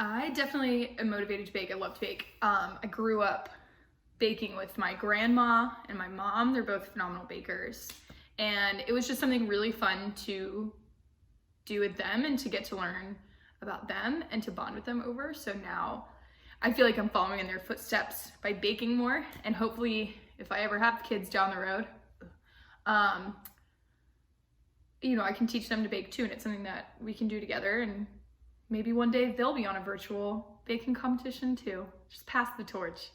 I definitely am motivated to bake. I love to bake. I grew up baking with my grandma and my mom. They're both phenomenal bakers. And it was just something really fun to do with them and to get to learn about them and to bond with them over. So now I feel like I'm following in their footsteps by baking more. And hopefully if I ever have kids down the road, I can teach them to bake too. And it's something that we can do together. And maybe one day they'll be on a virtual baking competition too. Just pass the torch.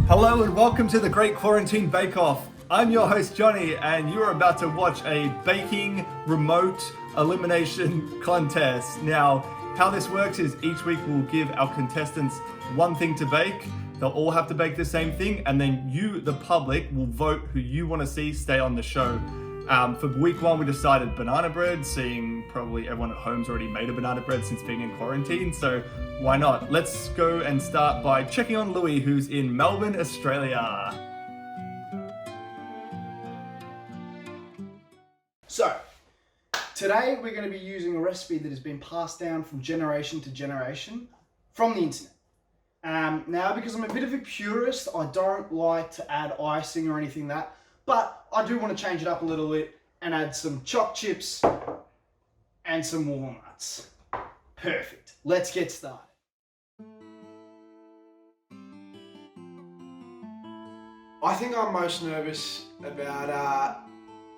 Hello and welcome to the Great Quarantine Bake Off. I'm your host Johnny and you're about to watch a baking remote elimination contest. Now, how this works is each week we'll give our contestants one thing to bake. They'll all have to bake the same thing and then you, the public, will vote who you want to see stay on the show. For week one, we decided banana bread, seeing probably everyone at home's already made a banana bread since being in quarantine, so why not? Let's go and start by checking on Louis, who's in Melbourne, Australia. So, today we're going to be using a recipe that has been passed down from generation to generation from the internet. Now, because I'm a bit of a purist, I don't like to add icing or anything like that, but I do want to change it up a little bit and add some choc chips and some walnuts. Perfect. Let's get started. I think I'm most nervous about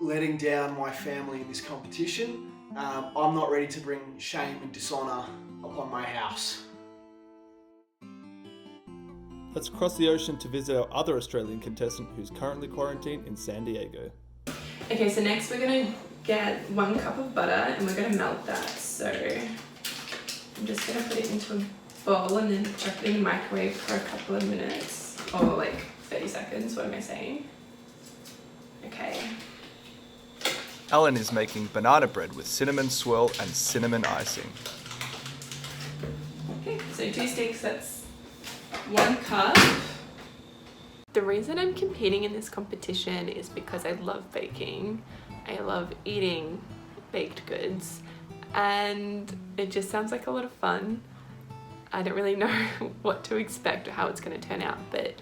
letting down my family in this competition. I'm not ready to bring shame and dishonor upon my house. Let's cross the ocean to visit our other Australian contestant who's currently quarantined in San Diego. Okay, so next we're gonna get 1 cup of butter and we're gonna melt that. So I'm just gonna put it into a bowl and then chuck it in the microwave for a couple of minutes, or like 30 seconds, what am I saying? Okay. Ellen is making banana bread with cinnamon swirl and cinnamon icing. Okay, so 2 sticks, that's 1 cup. The reason I'm competing in this competition is because I love baking. I love eating baked goods and it just sounds like a lot of fun. I don't really know what to expect or how it's going to turn out, but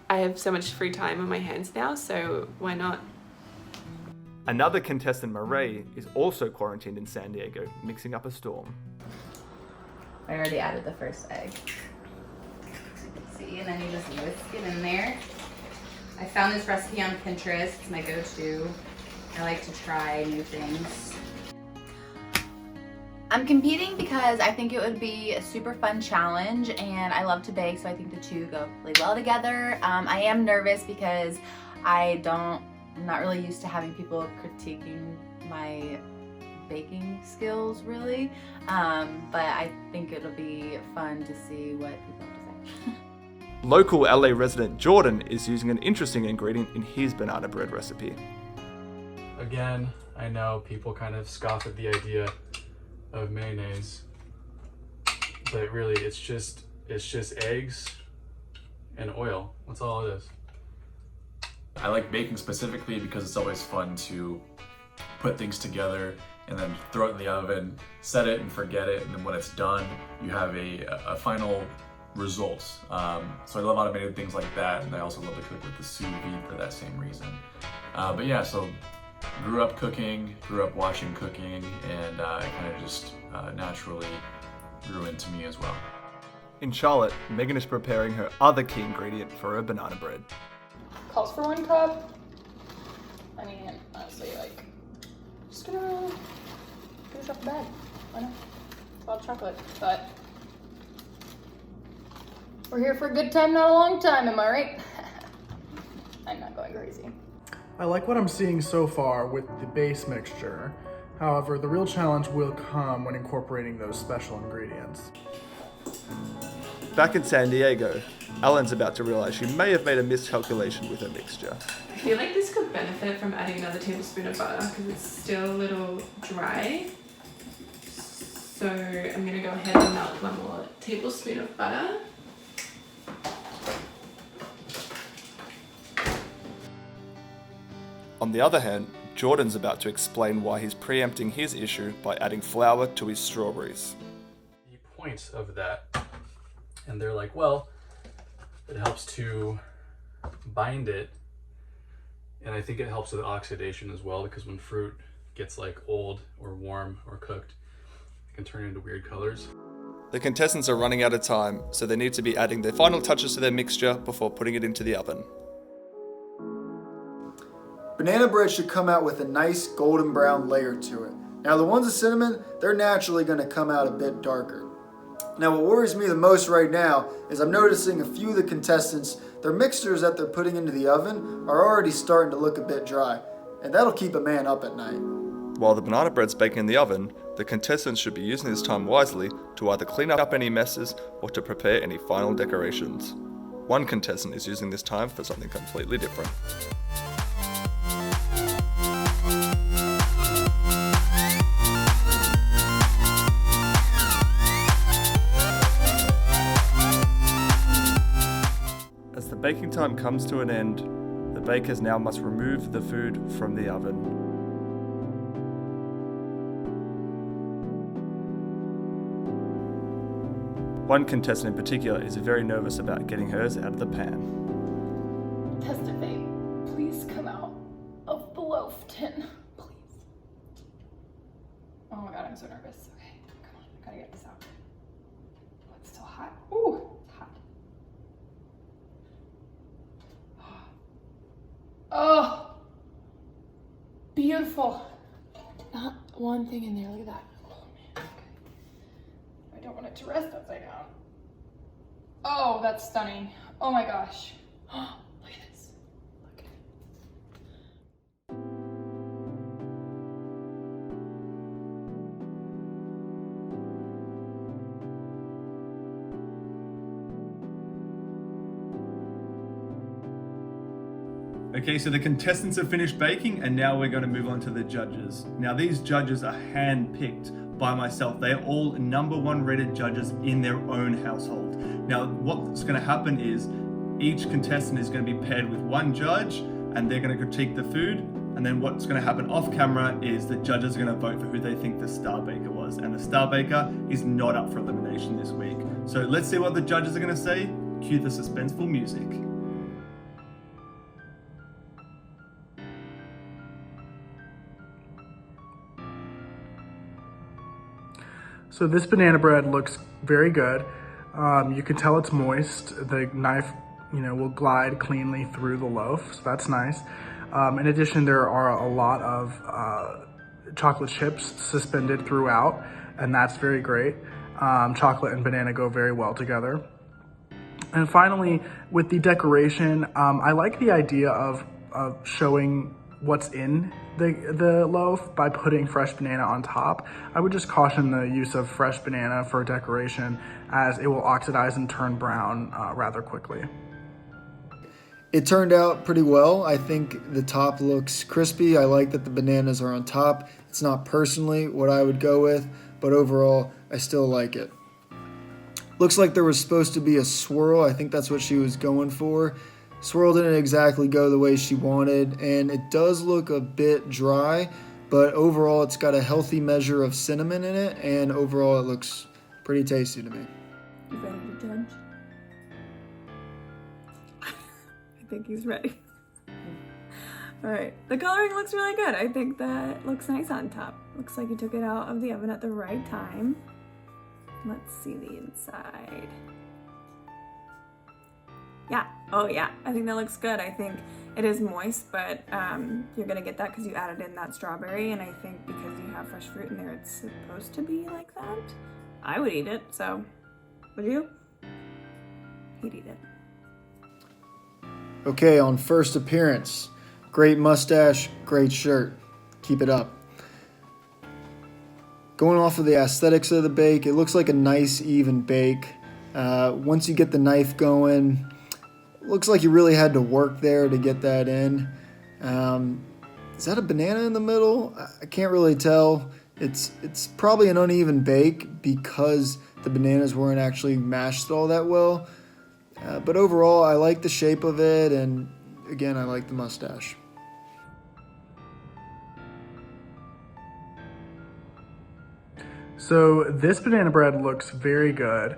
I have so much free time on my hands now, so why not? Another contestant, Marae, is also quarantined in San Diego, mixing up a storm. I already added the first egg. See, and then you just whisk it in there. I found this recipe on Pinterest. It's my go-to. I like to try new things. I'm competing because I think it would be a super fun challenge and I love to bake, so I think the two go really well together. I am nervous because I'm not really used to having people critiquing my baking skills really, but I think it'll be fun to see what people have to say. Local LA resident Jordan is using an interesting ingredient in his banana bread recipe. Again, I know people kind of scoff at the idea of mayonnaise, but really it's just eggs and oil. That's all it is. I like baking specifically because it's always fun to put things together and then throw it in the oven, set it and forget it, and then when it's done, you have a final result. So I love automated things like that, and I also love to cook with the sous vide for that same reason. But yeah, so grew up cooking, grew up watching cooking, and it kind of just naturally grew into me as well. In Charlotte, Megan is preparing her other key ingredient for her banana bread. Calls for 1 cup. I mean, honestly, just gonna finish off the bag. Why not? It's a lot of chocolate, but we're here for a good time, not a long time, am I right? I'm not going crazy. I like what I'm seeing so far with the base mixture. However, the real challenge will come when incorporating those special ingredients. Back in San Diego, Ellen's about to realize she may have made a miscalculation with her mixture. I feel like this could benefit from adding another tablespoon of butter because it's still a little dry. So I'm gonna go ahead and melt 1 more tablespoon of butter. On the other hand, Jordan's about to explain why he's preempting his issue by adding flour to his strawberries. The point of that, and they're like, well, it helps to bind it, and I think it helps with oxidation as well, because when fruit gets like old or warm or cooked, it can turn into weird colors. The contestants are running out of time, so they need to be adding their final touches to their mixture before putting it into the oven. Banana bread should come out with a nice golden brown layer to it. Now the ones of cinnamon, they're naturally going to come out a bit darker. Now what worries me the most right now is I'm noticing a few of the contestants, their mixtures that they're putting into the oven are already starting to look a bit dry, and that'll keep a man up at night. While the banana bread's baking in the oven, the contestants should be using this time wisely to either clean up any messes or to prepare any final decorations. One contestant is using this time for something completely different. As the baking time comes to an end, the bakers now must remove the food from the oven. One contestant in particular is very nervous about getting hers out of the pan. Test of fate, please come out of the loaf tin, please. Oh my god, I'm so nervous. Okay, come on, I gotta get this out. Oh, it's still hot. Ooh, it's hot. Oh, beautiful. Not one thing in there, look at that. Oh man, okay. I don't want it to rest upside down. Oh, that's stunning. Oh my gosh. Look at this. Look at it. Okay, so the contestants have finished baking, and now we're going to move on to the judges. Now, these judges are hand-picked by myself. They are all #1 rated judges in their own household. Now, what's going to happen is each contestant is going to be paired with one judge, and they're going to critique the food. And then what's going to happen off camera is the judges are going to vote for who they think the star baker was. And the star baker is not up for elimination this week. So let's see what the judges are going to say. Cue the suspenseful music. So this banana bread looks very good. You can tell it's moist. The knife, will glide cleanly through the loaf, so that's nice. In addition, there are a lot of chocolate chips suspended throughout, and that's very great. Chocolate and banana go very well together. And finally, with the decoration, I like the idea of showing what's in the loaf by putting fresh banana on top. I would just caution the use of fresh banana for decoration, as it will oxidize and turn brown rather quickly. It turned out pretty well. I think the top looks crispy. I like that the bananas are on top. It's not personally what I would go with, but overall, I still like it. Looks like there was supposed to be a swirl. I think that's what she was going for. Swirl didn't exactly go the way she wanted, and it does look a bit dry, but overall it's got a healthy measure of cinnamon in it, and overall it looks pretty tasty to me. You ready to judge? I think he's ready. All right, the coloring looks really good. I think that looks nice on top. Looks like you took it out of the oven at the right time. Let's see the inside. Yeah, oh yeah, I think that looks good. I think it is moist, but you're gonna get that because you added in that strawberry, and I think because you have fresh fruit in there, it's supposed to be like that. I would eat it, so would you? He'd eat it. Okay, on first appearance, great mustache, great shirt. Keep it up. going off of the aesthetics of the bake, it looks like a nice even bake. Once you get the knife going, looks like you really had to work there to get that in. Is that a banana in the middle? I can't really tell. It's probably an uneven bake because the bananas weren't actually mashed all that well. But overall, I like the shape of it, and again, I like the mustache. So this banana bread looks very good.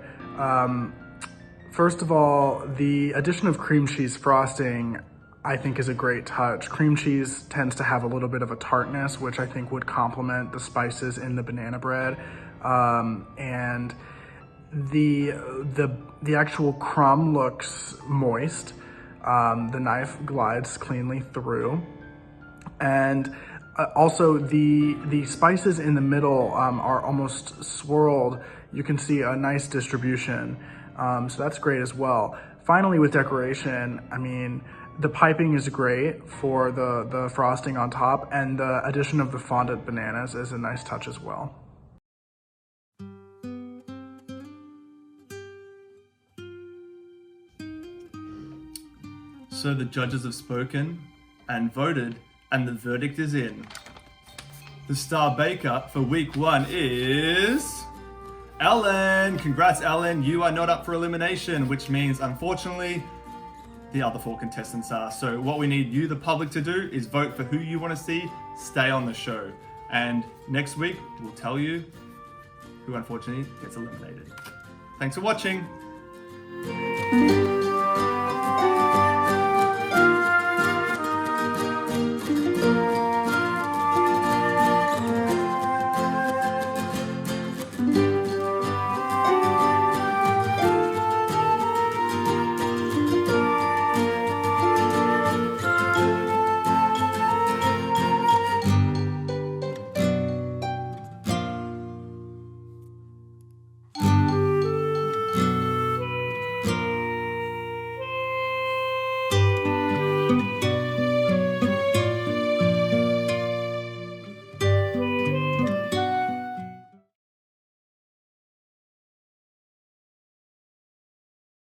First of all, the addition of cream cheese frosting I think is a great touch. Cream cheese tends to have a little bit of a tartness, which I think would complement the spices in the banana bread. And the actual crumb looks moist. The knife glides cleanly through. And also the spices in the middle are almost swirled. You can see a nice distribution. So that's great as well. Finally, with decoration, I mean, the piping is great for the frosting on top, and the addition of the fondant bananas is a nice touch as well. So the judges have spoken and voted, and the verdict is in. The star baker for week 1 is Ellen. Congrats, Ellen. You are not up for elimination, which means, unfortunately, the other 4 contestants are. So what we need you, the public, to do is vote for who you want to see stay on the show. And next week, we'll tell you who unfortunately gets eliminated. Thanks for watching.